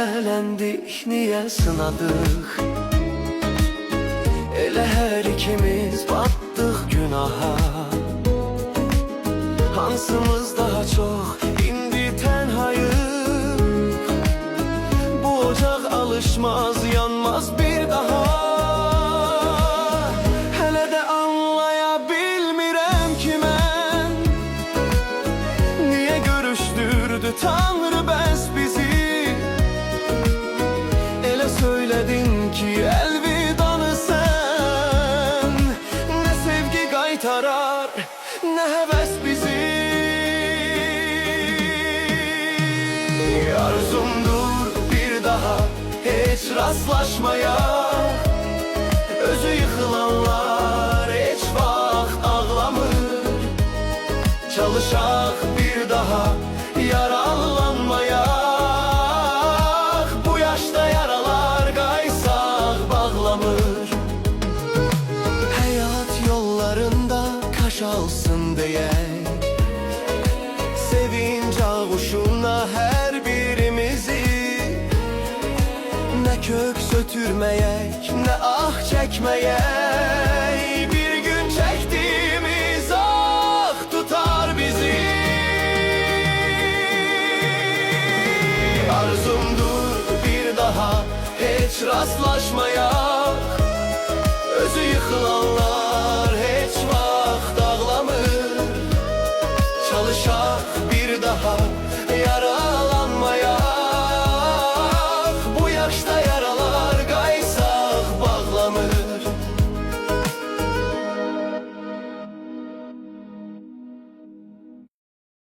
şübhələndik, niyə sınadıq? Elə hər ikimiz batdıq günaha. Hansımız daha çox indi tənhayıq? Bu ocaq alışmaz, yanmaz bir daha. Hələ də anlaya bilmirəm ki mən niyə görüşdürdü Tanrı bəs bizi? Elə söylədin ki əlvidanı sən, nə sevgi qaytarar, nə həvəs bizi. Arzumdur bir daha heç rastlaşmaya. Özü yıkılanlar heç vaxt ağlamır. Çalışaq bir daha yaralanmaya. Bu yaşta yaralar qaysaq bağlamır. Həyat yollarında kaş alsın deyək, sevinç ağuşuna hər birimizi. Nə kök sötürməyək, nə ah çəkməyək. Bir gün çəkdiyimiz ah tutar bizi. Arzumdur bir daha heç rastlaşmayaq. Özü yıkılanlar heç vaxt ağlamır. Çalışaq bir daha yaralanmayaq. Bu yaşta